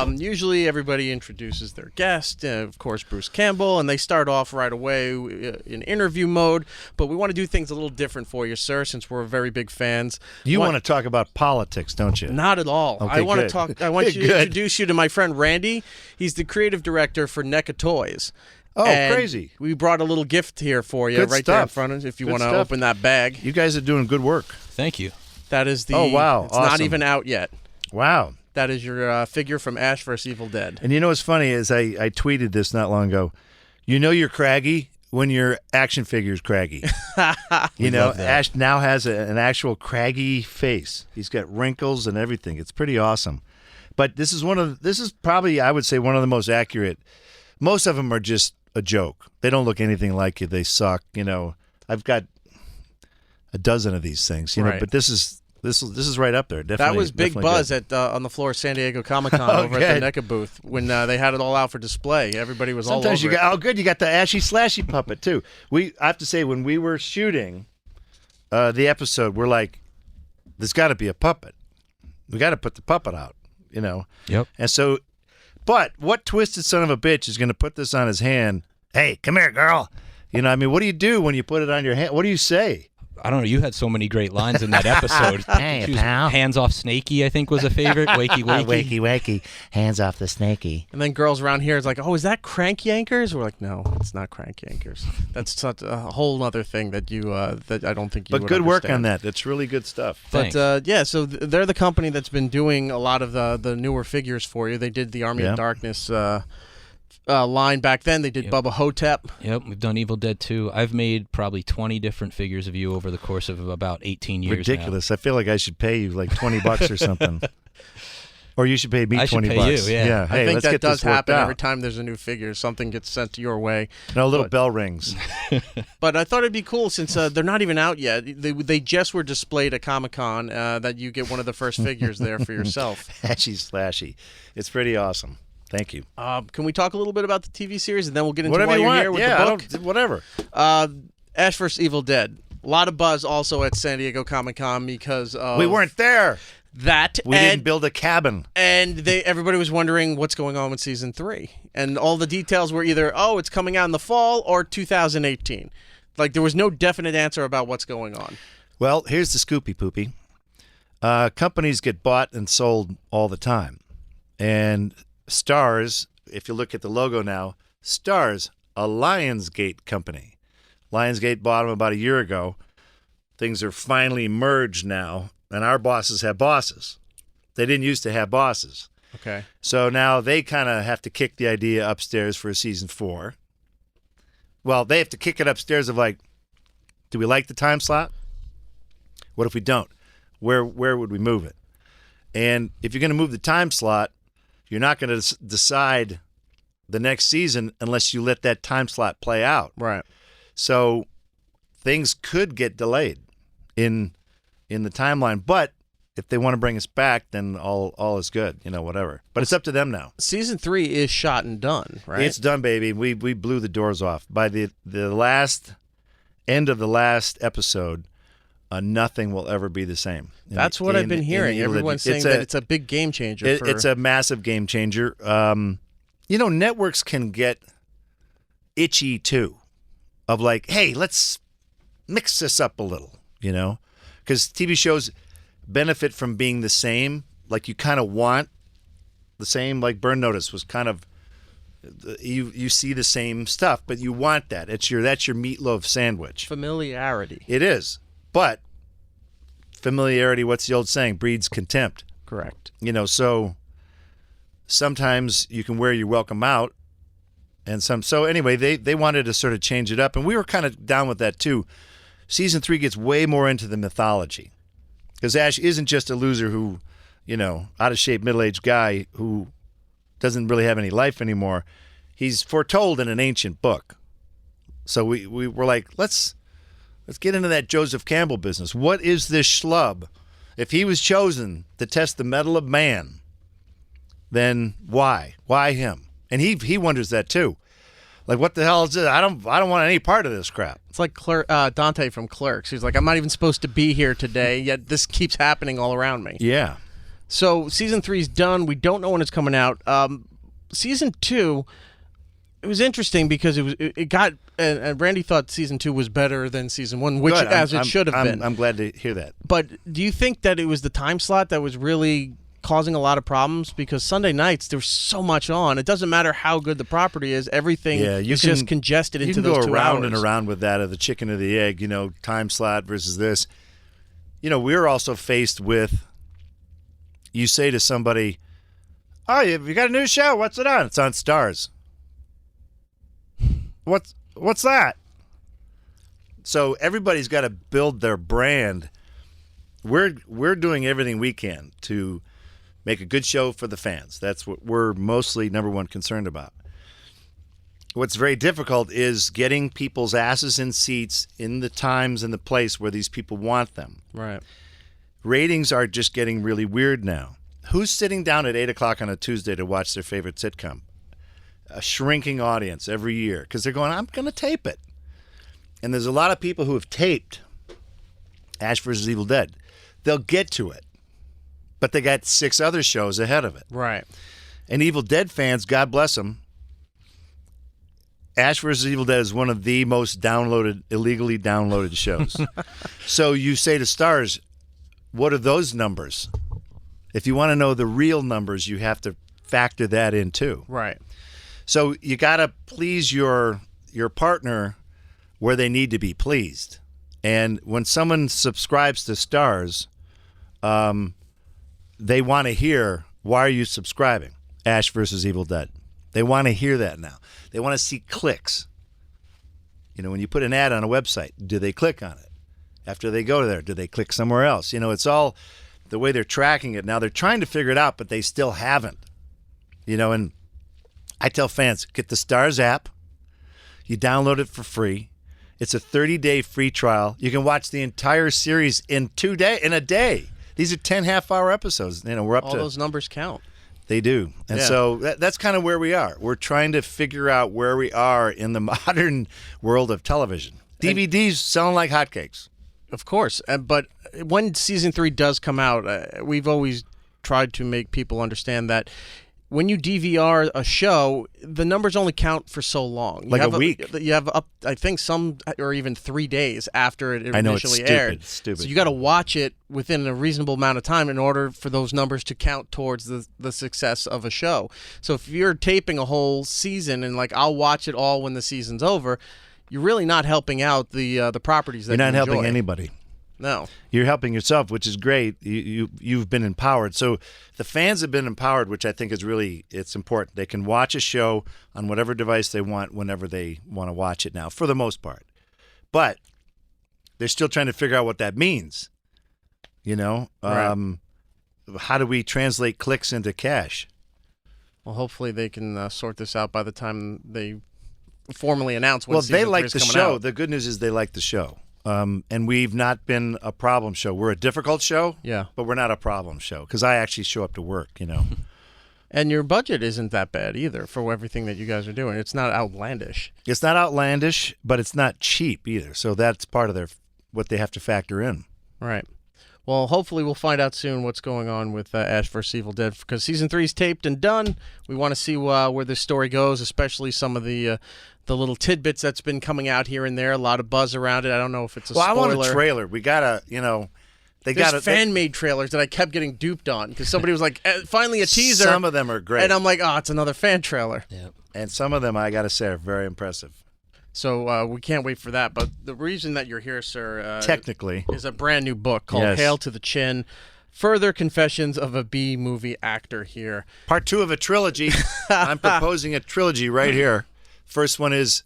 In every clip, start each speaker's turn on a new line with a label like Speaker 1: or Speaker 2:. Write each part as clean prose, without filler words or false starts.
Speaker 1: Usually everybody introduces their guest, of course, Bruce Campbell, and they start off right away in interview mode. But we want to do things a little different for you, sir, since we're very big fans.
Speaker 2: You want to talk about politics, don't you?
Speaker 1: Not at all.
Speaker 2: Okay,
Speaker 1: I want to
Speaker 2: good.
Speaker 1: talk. I want you to introduce you to my friend Randy. He's the creative director for NECA Toys.
Speaker 2: Oh,
Speaker 1: And
Speaker 2: crazy.
Speaker 1: We brought a little gift here for you
Speaker 2: Good
Speaker 1: right there in
Speaker 2: stuff.
Speaker 1: front of you if you
Speaker 2: Good
Speaker 1: want to
Speaker 2: stuff.
Speaker 1: open that bag.
Speaker 2: You guys are doing good work.
Speaker 3: Thank you.
Speaker 1: That is the.
Speaker 2: Oh, wow.
Speaker 1: It's not
Speaker 2: Awesome.
Speaker 1: even out yet.
Speaker 2: Wow.
Speaker 1: That is your figure from Ash vs. Evil Dead.
Speaker 2: And you know what's funny is I tweeted this not long ago. You know you're craggy when your action figure's craggy. You know,
Speaker 3: love that.
Speaker 2: Ash now has an actual craggy face. He's got wrinkles and everything. It's pretty awesome. But this is probably, I would say, one of the most accurate. Most of them are just a joke. They don't look anything like you. They suck. You know, I've got a dozen of these things. You know,
Speaker 1: Right.
Speaker 2: but this is right up there. Definitely.
Speaker 1: That was big
Speaker 2: definitely
Speaker 1: buzz
Speaker 2: good.
Speaker 1: on the floor of San Diego Comic-Con over at the NECA booth when they had it all out for display. Everybody was
Speaker 2: Sometimes
Speaker 1: all over
Speaker 2: you got good. You got the Ashy Slashy puppet too. I have to say, when we were shooting the episode, we're like, there's got to be a puppet. We got to put the puppet out, you know.
Speaker 3: Yep.
Speaker 2: And so, but what twisted son of a bitch is going to put this on his hand? Hey, come here, girl. You know, I mean, what do you do when you put it on your hand? What do you say?
Speaker 3: I don't know. You had so many great lines in that episode.
Speaker 2: Hey,
Speaker 3: She was-
Speaker 2: pal.
Speaker 3: Hands off Snakey, I think, was a favorite. Wakey, wakey.
Speaker 2: Wakey, wakey. Hands off the snakey.
Speaker 1: And then girls around here is like, oh, is that Crank Yankers? We're like, no, it's not Crank Yankers. That's such a whole other thing that you that I don't think you
Speaker 2: But
Speaker 1: would
Speaker 2: good work
Speaker 1: understand.
Speaker 2: on that. That's really good stuff.
Speaker 3: Thanks.
Speaker 1: But yeah, so they're the company that's been doing a lot of the newer figures for you. They did the Army
Speaker 2: Yeah.
Speaker 1: of Darkness line back then. They did
Speaker 3: Yep.
Speaker 1: Bubba Hotep.
Speaker 3: Yep, we've done Evil Dead 2. I've made probably 20 different figures of you over the course of about 18 years
Speaker 2: Ridiculous. I feel like I should pay you like $20 or something. Or you should pay me
Speaker 3: I should
Speaker 2: $20.
Speaker 3: pay you, yeah.
Speaker 2: Hey,
Speaker 1: I think
Speaker 2: let's
Speaker 1: that
Speaker 2: get
Speaker 1: does
Speaker 2: this worked
Speaker 1: happen
Speaker 2: out.
Speaker 1: every time there's a new figure. Something gets sent your way.
Speaker 2: No, a little
Speaker 1: But-
Speaker 2: bell rings.
Speaker 1: But I thought it'd be cool since they're not even out yet. They just were displayed at Comic-Con that you get one of the first figures there for yourself.
Speaker 2: Ashy Slashy. It's pretty awesome. Thank you.
Speaker 1: Can we talk a little bit about the TV series and then we'll get into
Speaker 2: Whatever
Speaker 1: why
Speaker 2: you
Speaker 1: you're
Speaker 2: want.
Speaker 1: here with
Speaker 2: Yeah,
Speaker 1: the book?
Speaker 2: whatever.
Speaker 1: Ash vs. Evil Dead. A lot of buzz also at San Diego Comic-Con because of
Speaker 2: We weren't there.
Speaker 1: that.
Speaker 2: We
Speaker 1: and,
Speaker 2: didn't build a cabin.
Speaker 1: And everybody was wondering what's going on with season 3. And all the details were either, oh, it's coming out in the fall or 2018. Like there was no definite answer about what's going on.
Speaker 2: Well, here's the scoopy poopy. Companies get bought and sold all the time. And Stars, if you look at the logo now, Stars, a Lionsgate company. Lionsgate bought them about a year ago. Things are finally merged now, and our bosses have bosses. They didn't used to have bosses.
Speaker 1: Okay.
Speaker 2: So now they kind of have to kick the idea upstairs for a season 4. Well, they have to kick it upstairs of like, do we like the time slot? What if we don't? Where would we move it? And if you're going to move the time slot, you're not going to decide the next season unless you let that time slot play out.
Speaker 1: Right.
Speaker 2: So things could get delayed in the timeline. But if they want to bring us back, then all is good, you know, whatever. But it's up to them now.
Speaker 1: Season 3 is shot and done, right?
Speaker 2: It's done, baby. We blew the doors off. By the last end of the last episode, nothing will ever be the same.
Speaker 1: That's what I've been hearing. Everyone's saying that it's a big game changer.
Speaker 2: It's a massive game changer. You know, networks can get itchy too, of like, hey, let's mix this up a little, you know, because TV shows benefit from being the same. Like you kind of want the same. Like Burn Notice was kind of you see the same stuff, but you want that. That's your meatloaf sandwich.
Speaker 1: familiarity.
Speaker 2: It is, but familiarity. What's the old saying? Breeds contempt.
Speaker 1: Correct.
Speaker 2: You know, so sometimes you can wear your welcome out, and so anyway, they wanted to sort of change it up, and we were kind of down with that too. Season 3 gets way more into the mythology, because Ash isn't just a loser who, you know, out of shape middle-aged guy who doesn't really have any life anymore. He's foretold in an ancient book. So we were like, let's get into that Joseph Campbell business. What is this schlub? If he was chosen to test the mettle of man, then why? Why him? And he wonders that too. Like, what the hell is this? I don't want any part of this crap.
Speaker 1: It's like Dante from Clerks. He's like, I'm not even supposed to be here today, yet this keeps happening all around me.
Speaker 2: Yeah.
Speaker 1: So season 3's done. We don't know when it's coming out. Season 2, it was interesting because it got and Randy thought season 2 was better than season 1, which
Speaker 2: Good.
Speaker 1: it should have been.
Speaker 2: I'm glad to hear that.
Speaker 1: But do you think that it was the time slot that was really causing a lot of problems? Because Sunday nights there's so much on. It doesn't matter how good the property is. Everything is just congested into those 2 hours.
Speaker 2: You can go around and around with that of the chicken or the egg. Time slot versus this. We're also faced with. You say to somebody, "Oh, you got a new show? What's it on?" It's on Stars. What's that? So everybody's got to build their brand. We're doing everything we can to make a good show for the fans. That's what we're mostly number one concerned about. What's very difficult is getting people's asses in seats in the times and the place where these people want them.
Speaker 1: Right.
Speaker 2: Ratings are just getting really weird now. Who's sitting down at 8 o'clock on a Tuesday to watch their favorite sitcom? A shrinking audience every year because they're going, I'm going to tape it. And there's a lot of people who have taped Ash vs. Evil Dead. They'll get to it, but they got 6 other shows ahead of it.
Speaker 1: Right.
Speaker 2: And Evil Dead fans, God bless them, Ash vs. Evil Dead is one of the most illegally downloaded shows. So you say to Stars, what are those numbers? If you want to know the real numbers, you have to factor that in too.
Speaker 1: Right.
Speaker 2: So you got to please your partner where they need to be pleased. And when someone subscribes to Stars, they want to hear, why are you subscribing? Ash versus Evil Dead. They want to hear that now. They want to see clicks. When you put an ad on a website, do they click on it? After they go there, do they click somewhere else? It's all the way they're tracking it. Now they're trying to figure it out, but they still haven't. And I tell fans, get the Stars app. You download it for free. It's a 30-day free trial. You can watch the entire series in a day. These are 10 half-hour episodes. We're up
Speaker 1: all
Speaker 2: to
Speaker 1: those numbers count.
Speaker 2: They do. And so that's kind of where we are. We're trying to figure out where we are in the modern world of television. DVDs selling like hotcakes.
Speaker 1: Of course. But when season 3 does come out, we've always tried to make people understand that when you DVR a show, the numbers only count for so long.
Speaker 2: Like a week.
Speaker 1: You have I think some or even 3 days after it
Speaker 2: I know,
Speaker 1: initially
Speaker 2: it's
Speaker 1: aired.
Speaker 2: It's stupid.
Speaker 1: So you got to watch it within a reasonable amount of time in order for those numbers to count towards the success of a show. So if you're taping a whole season and I'll watch it all when the season's over, you're really not helping out the properties that
Speaker 2: you're not
Speaker 1: you enjoy.
Speaker 2: helping anybody.
Speaker 1: No.
Speaker 2: You're helping yourself, which is great. You've been empowered. So the fans have been empowered, which I think is it's important. They can watch a show on whatever device they want whenever they want to watch it now, for the most part. But they're still trying to figure out what that means.
Speaker 1: Right.
Speaker 2: How do we translate clicks into cash?
Speaker 1: Well, hopefully they can sort this out by the time they formally announce when season
Speaker 2: they
Speaker 1: 3
Speaker 2: like
Speaker 1: is
Speaker 2: the
Speaker 1: coming
Speaker 2: show.
Speaker 1: out.
Speaker 2: The good news is they like the show. And we've not been a problem show. We're a difficult show, but we're not a problem show because I actually show up to work,
Speaker 1: And your budget isn't that bad either for everything that you guys are doing. It's not outlandish.
Speaker 2: It's not outlandish, but it's not cheap either. So that's part of what they have to factor in.
Speaker 1: Right. Well, hopefully we'll find out soon what's going on with Ash vs. Evil Dead because season 3 is taped and done. We want to see where this story goes, especially some of the little tidbits that's been coming out here and there. A lot of buzz around it. I don't know if it's a spoiler.
Speaker 2: I want a trailer. We gotta,
Speaker 1: There's fan-made trailers that I kept getting duped on because somebody was like, finally a teaser.
Speaker 2: Some of them are great.
Speaker 1: And I'm like, oh, it's another fan trailer.
Speaker 3: Yeah.
Speaker 2: And some of them, I gotta say, are very impressive.
Speaker 1: So we can't wait for that. But the reason that you're here, sir,
Speaker 2: technically,
Speaker 1: is a brand new book called Hail to the Chin. Further Confessions of a B-Movie Actor here.
Speaker 2: Part 2 of a trilogy. I'm proposing a trilogy right here. First one is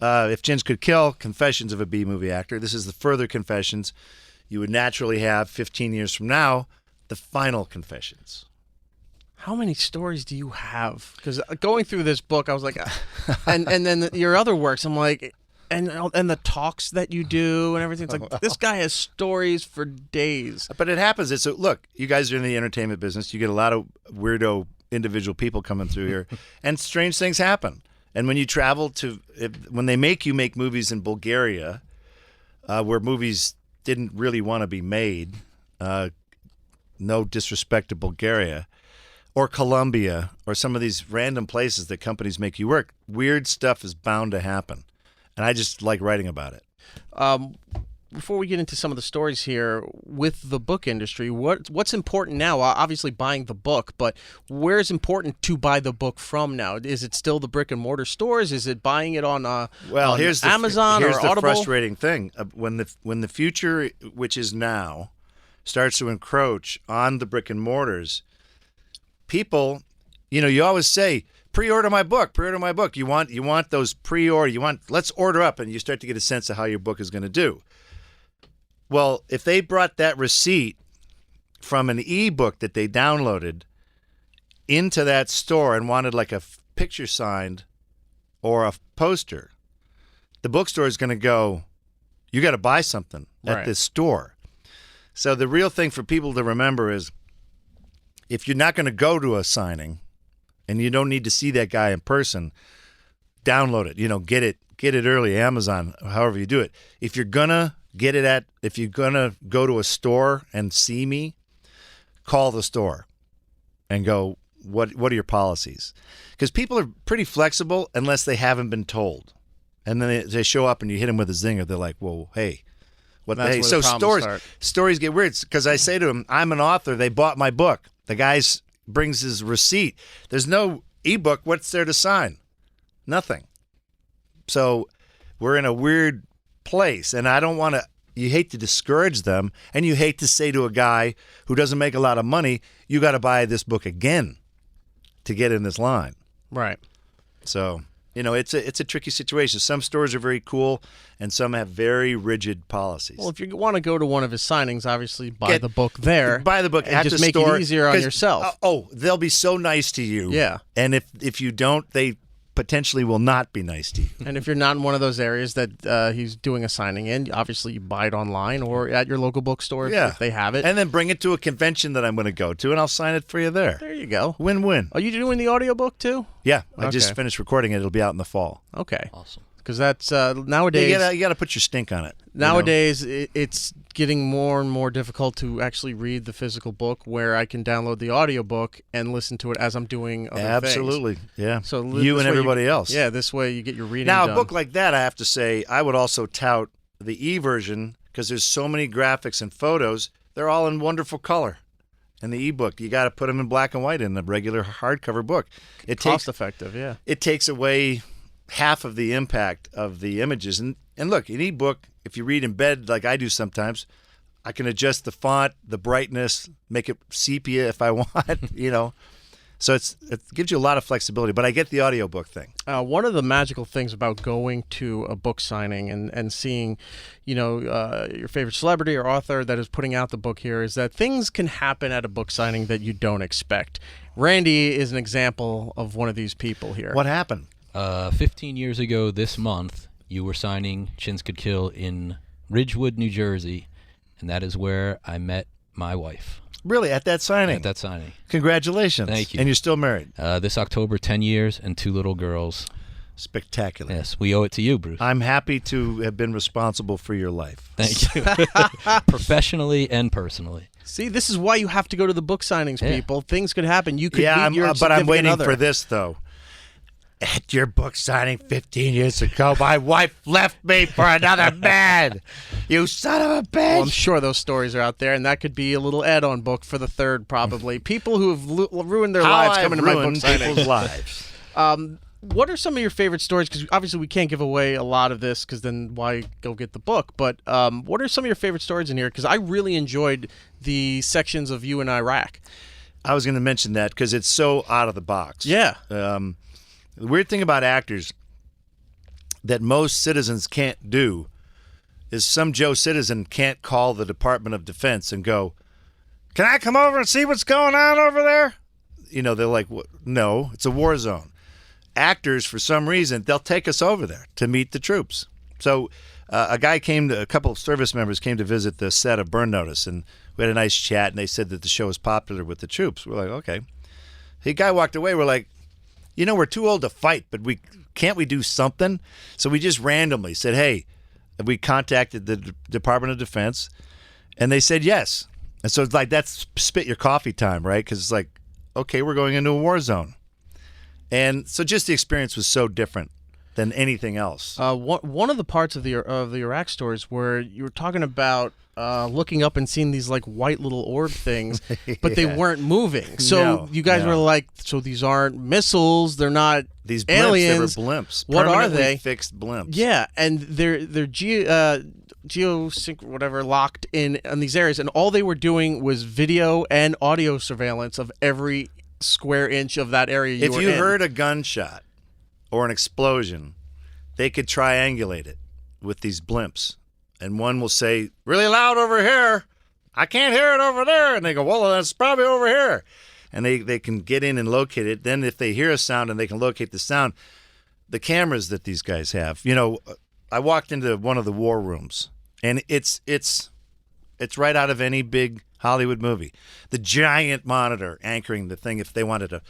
Speaker 2: If Gins Could Kill, Confessions of a B-Movie Actor. This is the Further Confessions. You would naturally have, 15 years from now, the Final Confessions.
Speaker 1: How many stories do you have? Because going through this book, I was like, and then your other works, I'm like, and the talks that you do and everything. It's like, this guy has stories for days.
Speaker 2: But it happens. Look, you guys are in the entertainment business. You get a lot of weirdo individual people coming through here, and strange things happen. And when you travel when they make you make movies in Bulgaria, where movies didn't really want to be made, no disrespect to Bulgaria or Colombia or some of these random places that companies make you work, weird stuff is bound to happen. And I just like writing about it.
Speaker 1: Before we get into some of the stories here with the book industry, what's important now? Obviously buying the book, but where is important to buy the book from now? Is it still the brick and mortar stores? Is it buying it on
Speaker 2: here's
Speaker 1: Amazon
Speaker 2: here's
Speaker 1: or
Speaker 2: the
Speaker 1: Audible?
Speaker 2: frustrating thing. When the future, which is now, starts to encroach on the brick and mortars, people, you always say, pre-order my book, pre-order my book. You want those pre-order, let's order up, and you start to get a sense of how your book is going to do. Well, if they brought that receipt from an ebook that they downloaded into that store and wanted like a picture signed or a poster, the bookstore is going to go, you got to buy something at this store. So the real thing for people to remember is, if you're not going to go to a signing and you don't need to see that guy in person, download it. Get it early, Amazon, however you do it. If you're gonna go to a store and see me, call the store and go, what are your policies? Because people are pretty flexible unless they haven't been told. And then they show up and you hit them with a zinger. They're like, whoa, hey. So stories get weird because I say to them, I'm an author. They bought my book. The guy brings his receipt. There's no ebook. What's there to sign? Nothing. So we're in a weird place, and I don't want to. You hate to discourage them, and you hate to say to a guy who doesn't make a lot of money, you got to buy this book again to get in this line.
Speaker 1: Right.
Speaker 2: So it's a tricky situation. Some stores are very cool, and some have very rigid policies.
Speaker 1: Well, if you want to go to one of his signings, obviously buy the book there.
Speaker 2: Buy the book
Speaker 1: and
Speaker 2: at
Speaker 1: just
Speaker 2: the
Speaker 1: make
Speaker 2: store,
Speaker 1: it easier on yourself.
Speaker 2: They'll be so nice to you.
Speaker 1: Yeah.
Speaker 2: And if you don't, they potentially will not be nice to you.
Speaker 1: And if you're not in one of those areas that he's doing a signing in, obviously you buy it online or at your local bookstore if they have it.
Speaker 2: And then bring it to a convention that I'm going to go to, and I'll sign it for you there.
Speaker 1: There you go.
Speaker 2: Win-win.
Speaker 1: Are you doing the audiobook too?
Speaker 2: Yeah, I just finished recording it. It'll be out in the fall.
Speaker 1: Okay.
Speaker 3: Awesome.
Speaker 1: Because that's nowadays.
Speaker 2: You got to put your stink on it.
Speaker 1: Nowadays, it's getting more and more difficult to actually read the physical book, where I can download the audiobook and listen to it as I'm doing other things.
Speaker 2: Absolutely, yeah.
Speaker 1: So
Speaker 2: you and everybody else.
Speaker 1: Yeah, this way you get your reading
Speaker 2: Now,
Speaker 1: done.
Speaker 2: a book like that, I have to say, I would also tout the e-version because there's so many graphics and photos. They're all in wonderful color. And the e-book, you got to put them in black and white in the regular hardcover book.
Speaker 1: Cost effective, yeah.
Speaker 2: It takes away half of the impact of the images. And look, an e-book, if you read in bed like I do sometimes, I can adjust the font, the brightness, make it sepia if I want, So it gives you a lot of flexibility, but I get the audiobook thing.
Speaker 1: One of the magical things about going to a book signing and seeing, your favorite celebrity or author that is putting out the book here is that things can happen at a book signing that you don't expect. Randy is an example of one of these people here.
Speaker 2: What happened?
Speaker 3: 15 years ago this month, you were signing Chins Could Kill in Ridgewood, New Jersey, and that is where I met my wife.
Speaker 2: Really? At that signing?
Speaker 3: At that signing.
Speaker 2: Congratulations.
Speaker 3: Thank you.
Speaker 2: And you're still married?
Speaker 3: This October, 10 years and 2 little girls.
Speaker 2: Spectacular.
Speaker 3: Yes, we owe it to you, Bruce.
Speaker 2: I'm happy to have been responsible for your life.
Speaker 3: Thank you. Professionally and personally.
Speaker 1: See, this is why you have to go to the book signings, people. Things could happen. You could meet your
Speaker 2: but I'm waiting
Speaker 1: other.
Speaker 2: for this, though. At your book signing 15 years ago, my wife left me for another man. You son of a bitch.
Speaker 1: Well, I'm sure those stories are out there, and that could be a little add-on book for the third, probably. People who have ruined their lives coming to my book signing.
Speaker 2: People's lives.
Speaker 1: What are some of your favorite stories? Because obviously we can't give away a lot of this, because then why go get the book? But what are some of your favorite stories in here? Because I really enjoyed the sections of you in Iraq.
Speaker 2: I was going to mention that because it's so out of the box.
Speaker 1: Yeah.
Speaker 2: The weird thing about actors that most citizens can't do is some Joe citizen can't call the Department of Defense and go, "Can I come over and see what's going on over there?" They're like, "No, it's a war zone." Actors, for some reason, they'll take us over there to meet the troops. So a couple of service members came to visit the set of Burn Notice, and we had a nice chat, and they said that the show was popular with the troops. We're like, okay. The guy walked away. We're like, we're too old to fight, but can't we do something? So we just randomly said, hey, we contacted the Department of Defense, and they said yes. And so it's like that's spit your coffee time, right? Because it's like, okay, we're going into a war zone. And so just the experience was so different than anything else.
Speaker 1: One of the parts of the Iraq stories where you were talking about looking up and seeing these like white little orb things, but they weren't moving. So you guys were like, so these aren't missiles, they're not
Speaker 2: these blimps,
Speaker 1: aliens.
Speaker 2: They were blimps.
Speaker 1: What are
Speaker 2: Permanently
Speaker 1: they?
Speaker 2: Fixed blimps.
Speaker 1: Yeah, and they're geosync whatever locked in these areas, and all they were doing was video and audio surveillance of every square inch of that area you
Speaker 2: If
Speaker 1: were
Speaker 2: you
Speaker 1: in.
Speaker 2: heard a gunshot or an explosion, they could triangulate it with these blimps. And one will say, really loud over here. I can't hear it over there. And they go, well, that's probably over here. And they can get in and locate it. Then if they hear a sound and they can locate the sound, the cameras that these guys have. You know, I walked into one of the war rooms, and it's right out of any big Hollywood movie. The giant monitor anchoring the thing if they wanted to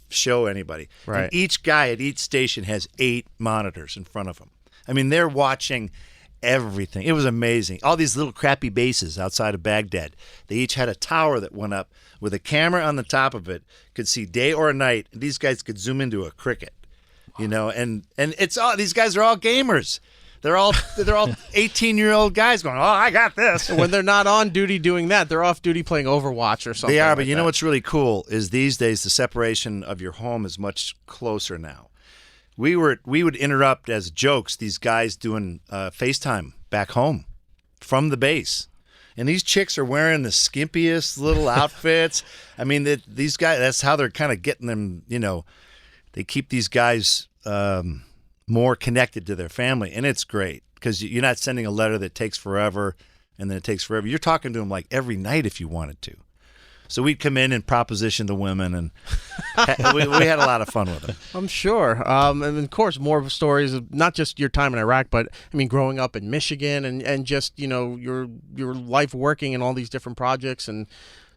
Speaker 2: show anybody.
Speaker 1: Right.
Speaker 2: And each guy at each station has 8 monitors in front of them. I mean, they're watching everything. It was amazing. All these little crappy bases outside of Baghdad. They each had a tower that went up with a camera on the top of it, could see day or night. And these guys could zoom into a cricket, you know, and it's all, these guys are all gamers. They're all 18-year-old guys going, oh, I got this.
Speaker 1: When they're not on duty doing that, they're off duty playing Overwatch or something.
Speaker 2: They are,
Speaker 1: like
Speaker 2: but you
Speaker 1: that.
Speaker 2: know what's really cool is these days the separation of your home is much closer now. We would interrupt as jokes these guys doing FaceTime back home from the base. And these chicks are wearing the skimpiest little outfits. I mean, these guys, that's how they're kind of getting them, you know, they keep these guys more connected to their family. And it's great because you're not sending a letter that takes forever and then it takes forever. You're talking to them like every night if you wanted to. So we'd come in and proposition the women, and we had a lot of fun with them.
Speaker 1: I'm sure. And of course, more stories of not just your time in Iraq, but I mean, growing up in Michigan and just, you know, your life working in all these different projects and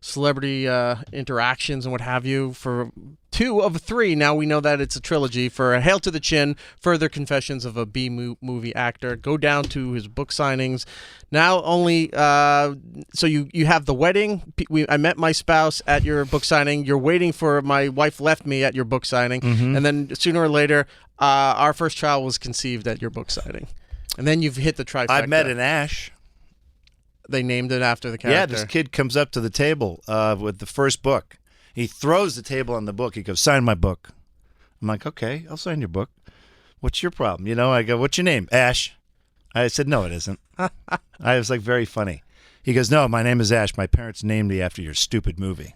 Speaker 1: celebrity interactions and what have you for 2 of 3. Now we know that it's a trilogy for Hail to the Chin, Further Confessions of a B-movie Actor. Go down to his book signings. Now only, so you have the wedding. I met my spouse at your book signing. You're waiting for My Wife Left Me at your book signing.
Speaker 2: Mm-hmm.
Speaker 1: And then sooner or later, our first child was conceived at your book signing. And then you've hit the trifecta.
Speaker 2: I met an Ash.
Speaker 1: They named it after the character.
Speaker 2: Yeah, this kid comes up to the table with the first book. He throws the table on the book. He goes, sign my book. I'm like, okay, I'll sign your book. What's your problem? You know, I go, what's your name? Ash. I said, no, it isn't. I was like, very funny. He goes, no, my name is Ash. My parents named me after your stupid movie.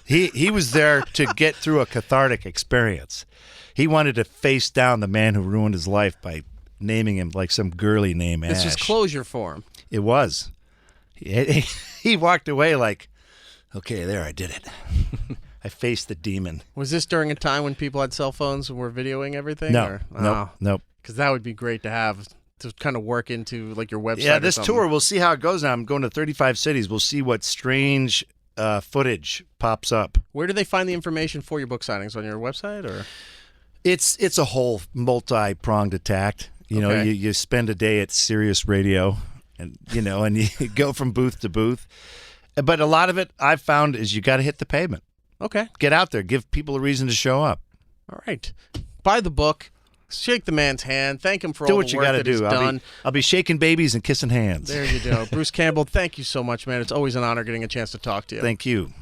Speaker 2: He was there to get through a cathartic experience. He wanted to face down the man who ruined his life by naming him like some girly name, Ash.
Speaker 1: This was closure for him.
Speaker 2: It was. He walked away like, okay, there, I did it. I faced the demon.
Speaker 1: Was this during a time when people had cell phones and were videoing everything?
Speaker 2: No, nope.
Speaker 1: Because that would be great to have to kind of work into like your website.
Speaker 2: Yeah, this tour, we'll see how it goes now. I'm going to 35 cities. We'll see what strange footage pops up.
Speaker 1: Where do they find the information for your book signings? On your website, or?
Speaker 2: It's a whole multi-pronged attack. You know,
Speaker 1: Okay.
Speaker 2: you spend a day at Sirius Radio, and you know, and you go from booth to booth. But a lot of it I've found is you got to hit the pavement.
Speaker 1: Okay.
Speaker 2: Get out there. Give people a reason to show up.
Speaker 1: All right. Buy the book. Shake the man's hand. Thank him for
Speaker 2: Do
Speaker 1: all
Speaker 2: what
Speaker 1: the
Speaker 2: you
Speaker 1: work
Speaker 2: got to
Speaker 1: that he's
Speaker 2: do.
Speaker 1: done.
Speaker 2: I'll be shaking babies and kissing hands.
Speaker 1: There you go. Bruce Campbell, thank you so much, man. It's always an honor getting a chance to talk to you.
Speaker 2: Thank you.